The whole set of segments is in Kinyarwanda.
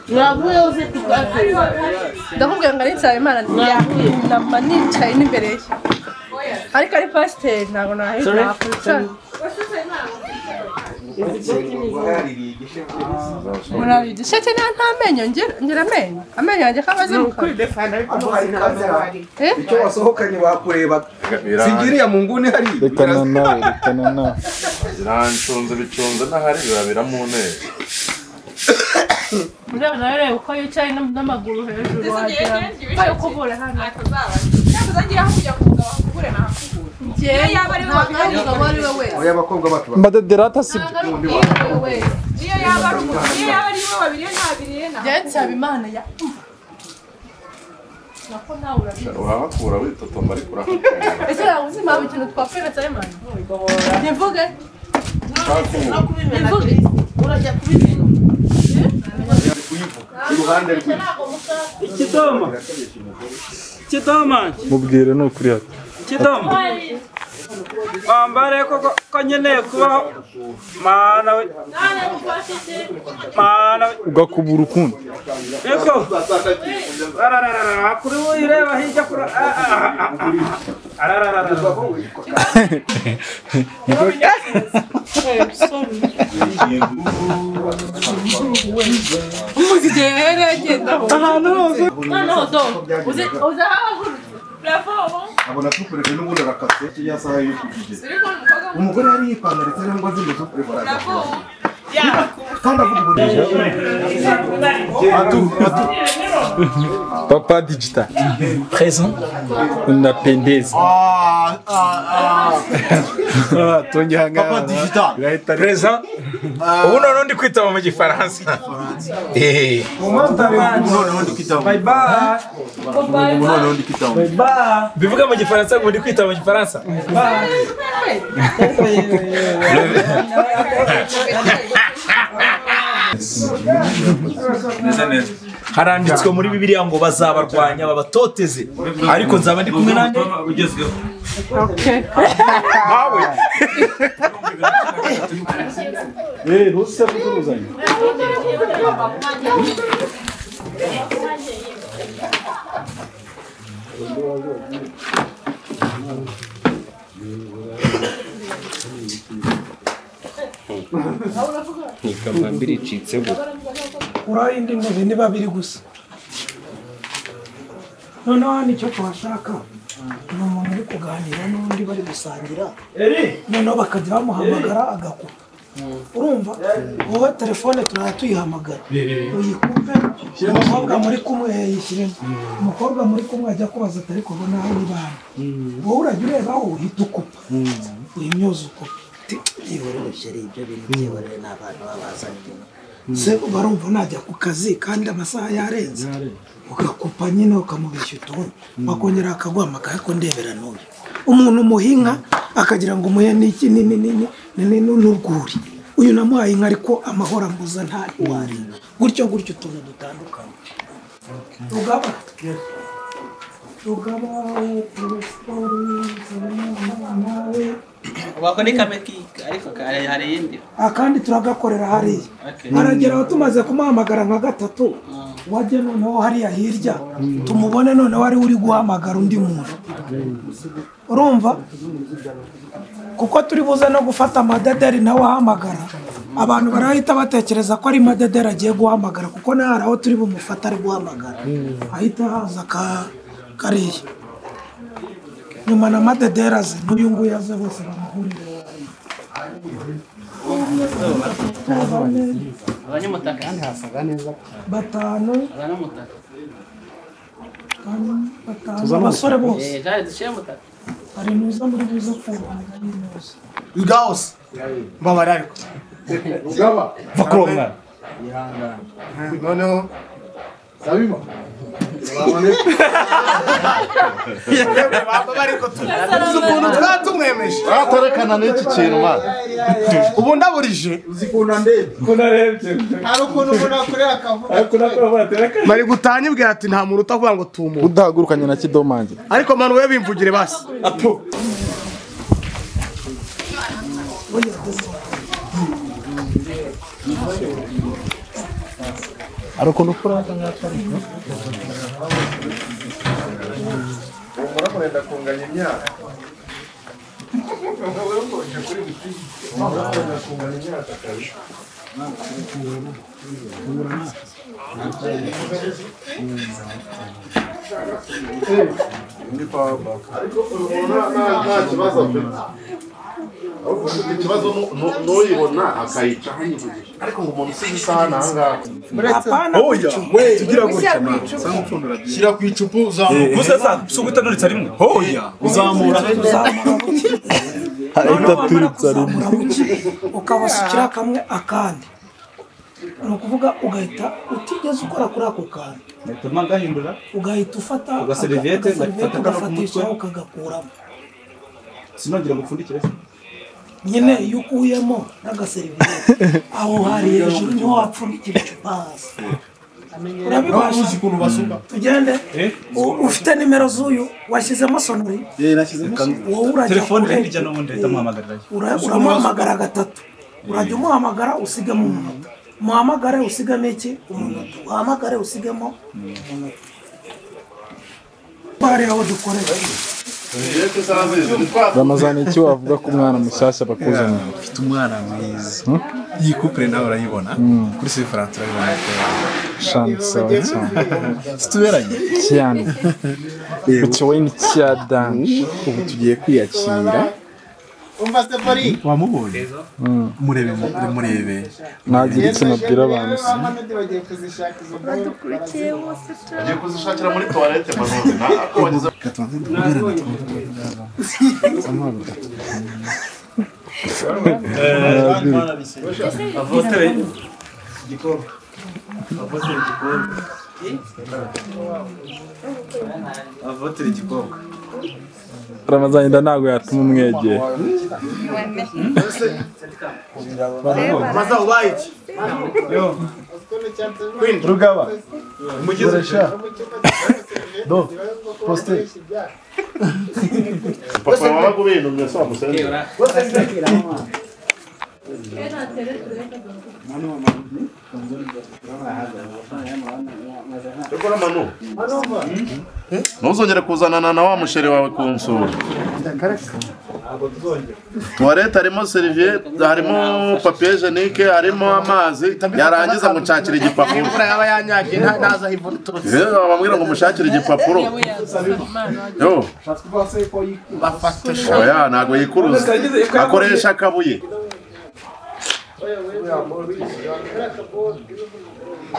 Mwavuye uze tugahe. Ndakubwira ngo ari Nsabimana nicaye n'imbere ye. Ariko ari pasiteri ntabwo nahita. Murabi dishete nta menyo ngira menyo. Amenyo yanjye kabaze kuri define ariko icyo wasohokanye wakureba. Singiriya mu nguni hari. Rekana nawe. Ziranshonze biconze n'ahari birabira mu ntebe. Mureba nawe uko yicaye n'amaguru hejuru wagira. Ayo kubura hano. Yavuze ngira kujya kumugaba kubure na hakubura. Iyo yaba ari we Oya bakobwa bacu. Madaderata si iyo yaba ari bo babiri ntabiriye na. Jense abimana ya. Nako nawe urabizi. Urahakura witotomba ariko urahakura. Ese uzima ikintu twapfira Nsabimana. Nivuge. Nivuge. Urajya kubibona. Iruhande rwe. Kitoma. mubwire no kuri hati. Kitoma. Ambare ko nyene kuba mana we. Mana Ugakubura urukundo. eko. Arararara kuri wireba hijya kuri arararara. Umuzigere agenda ahantu hose. Noneho do. Uza hahaguru. Bravo. Abona tukureke n'ubundi arakatse ya saha yo kugeze. Umugore yari yipandaritse n'ngo azinde tukureka. Bravo. Kandi avuga ubudeje. Papa digital. Présent. Unapendeza. Tongihanga. Papa digital. Présent. Ubu none ndi kwitaba mu gifaransa. Bye bye. Bivuga mu gifaransa ngo ndi kwitaba mu gifaransa. Haranditswe muri Bibiliya ngo bazabarwanya babatoteze ariko nzaba ndi kumwe nande ugezweho. Okay. Hawe. Ntuse kuzuzanya. Nikamambiri citsebo. Urayindi ntebe ni babiri gusa. Noneho nicyo twashaka. Ni umuntu uri kuganira n'undi bari gusangira. Noneho bakajya bamuhamagara agakupa. Urumva? Wowe telefone turara tuyihamagara. Uyikupe, umukobwa muri kumwe yishyiremo. Umukobwa muri kumwe ajya kubaza atari kubona aho ibana. Wowe urajya ureba aho uhita ukupa. Uyimyoza ukupa. Iborere sheri ibyo bintu byiborere n'abantu babazanye. Se barumva najya ku kazi kandi amasaha yarenze. Ugakupa nyine ukamubishya utuntu. Bakongera akaguhamagara ko ndebera n'uyu. Umuntu muhinga akagira ngo umuhe n'iki n'urwuri. Uyu namuhaye inka ariko amahoro ambuza ntari wari. Gutyo utuntu dutandukanye. Rugaba Wakoni kameki ariko hari yindi. Akandi turagakorera hariya. Aragera aho tumaze kumuhamagara nka gatatu. Wajye noneho hariya hirya. Tumubone noneho ari uri guhamagara undi muntu. Urumva? Kuko turi buze no gufata amadederi nawe ahamagara. Abantu barahita batekereza ko ari madederi agiye guhamagara kuko naho aho turi bumufata ari guhamagara. Ahita haza kariya. Nyuma na madederi aze n'uyu nguyu aze bose bamuhurira. Abanyamutaka kandi hasaga neza. Batanu. Abanyamutaka. Batanu abasore bose. Jari dushyire mutaka. Ari nuza muri buza kubanira n'inoze. Igaos. Mbabara ariko. Ugaba. Vakromna. Noneho Sabima. Ukuntu twatumwemeje Atarekana n'iki kintu man. ubu ndaburije uzikunda ndebe hari ukuntu umuntu akorera akavuga bari gutanyibwira ati nta muntu utavuga ngo tumu Udahagurukanye na Kidomanje. ariko manu we bimvugire basi apo Arukundu kurata ngapari. Murenda kunganya imyaka. ikibazo n'uyibona akayica ariko ngo umuntu usize isaha nangaha oya we tugira gutya shyira ku icupa uzamura gusa za suguta nuritsa rimwe oya uzamura ukabasukira kamwe akandi ni ukuvuga ugahita utigeze ukora kuri ako kantu ugahita ufata agaseriviyete ugafatisha ukagakuramo sinongera gupfundikira nyine iyo ukuyemo n'agaseriviyete aho hari hejuru niho wapfundikira icupa hasi urabibasha ukuntu basuka tugende ufite nimero z'uyu washyizemo sonori wowe urajya telefone hirya no mundi ndamuhamagarira uramuhamagara gatatu urajya umuhamagara usigamo umunota muhamagare usigamo iki umunota uhamagare usigamo bari aho dukorera Ramazani iki wavuga ko umwana mushyashya bakuzanye ufite umwana mwiza iyi couple nawe urayibona kuri Sefarant urayibona chance situberanye cyane ucyowe ni cyadanje ubu tugiye kwiyakira Umva Stefani wamubonye murebe nagira ikintu abwira abantu bagiye kuzishaka izo badukurikiye bose bagiye kuzishakira muri toilette manone avotere igikombe Ramazani ntabwo yatuma umwegera Maza white yo Queen Rugaba umugize do poste papa wako bino mnasoma musende Rekora manu ntuzongere kuzanana na wa musheri wawe kunsura toilette harimo serviette harimo papier hygienique harimo amazi yarangiza mucakira igipapuro imvura yaba yanyagiye ntaza hivuna turutse bamwira ngo mushakire igipapuro yo bafatisha oya ntago yikuruza akoresha akabuye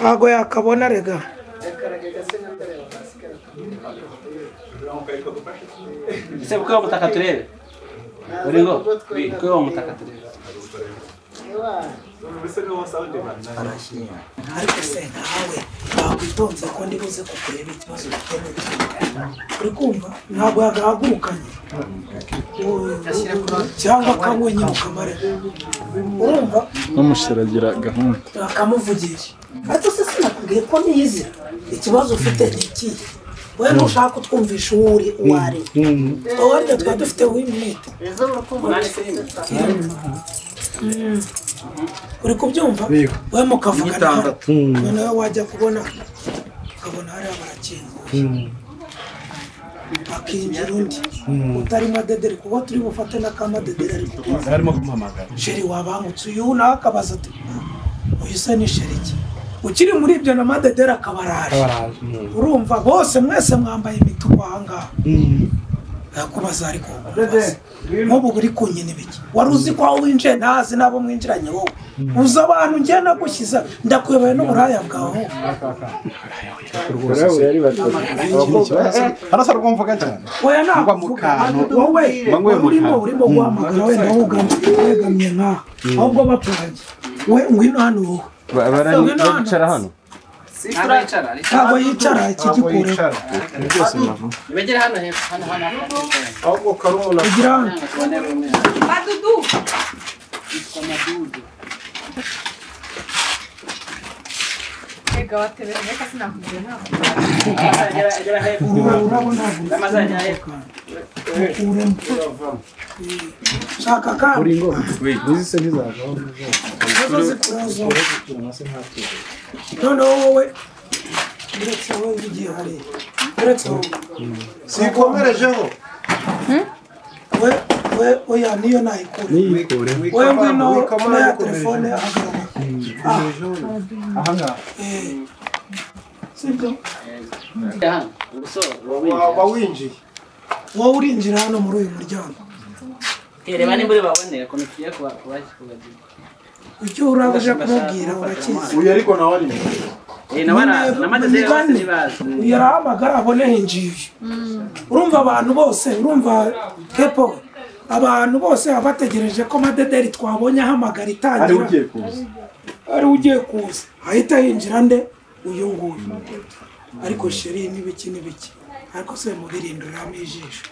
ntabwo yakabona rega ese buko mutaka turebe urigo buko mutaka turebe ariko se nawe bakwitonze ko ndi buze kukureba ikibazo gikenewe uri kumva ntabwo yagahagurukanye cyangwa kamwe nyine ukamare urumva n'umusheragira gahunda akamuvugisha ariko se sinakubwiye ko niyizira ikibazo ufite ni iki wowe ntushaka kutwumvisha uwo uri uwo ari wowe ariko twari dufite w'imwete uri kubyumva wowe mukavugana noneho wajya kubona ukabona hariya barakinguye akinjira undi utari madederi kuko turi bufate n'akamadederi ariko harimo kumuhamagara sheri wabangutse uyu nawe akabaza ati uyu se ni sheri ki ukiri muri ibyo na madederi akabaraje urumva bose mwese mwambaye imituku ahangaha yakubaza ariko nk'ubu buri kunyina ibiki wari uzi ko aho winjiye ntazi n'abo mwinjiranye wowe uzi abantu ngiye nagushyiza ndakuyoboye n'uburaya bwawe hano se rwumvuga cyane oya nakuvuga wowe urimo guhamagara wenda wegamye nkaha ahubwo bapange we ngwino hano wowe baricara hano ntabwo yicara iki gikura begere hano hepfo hano ahubwo karumuna kugira hano Madudu ega watebera reka sinakubwiye ntabwo urabona shaka kandi izi se ntizavaho nazo zikurazo noneho wowe uretse wowe igihe hari uretse wowe sikomerejeho we oya niyo nayikure wowe ngwino na telefone aha sibyo waba winjiye wowe urinjira hano muri uyu muryango reba nimba babonera ko ntiye kubagira icyo uraje kumubwira urakizi uyu ariko nawe ari yarahamagara abone hinjiye urumva abantu bose urumva kepo abantu bose bategereje ko Madederi twabonye ahamagara itangira ari ugiye kuza ahita hinjira nde uyu nguyu ariko sheri n'ibiki ariko se mubirinduramo ijisho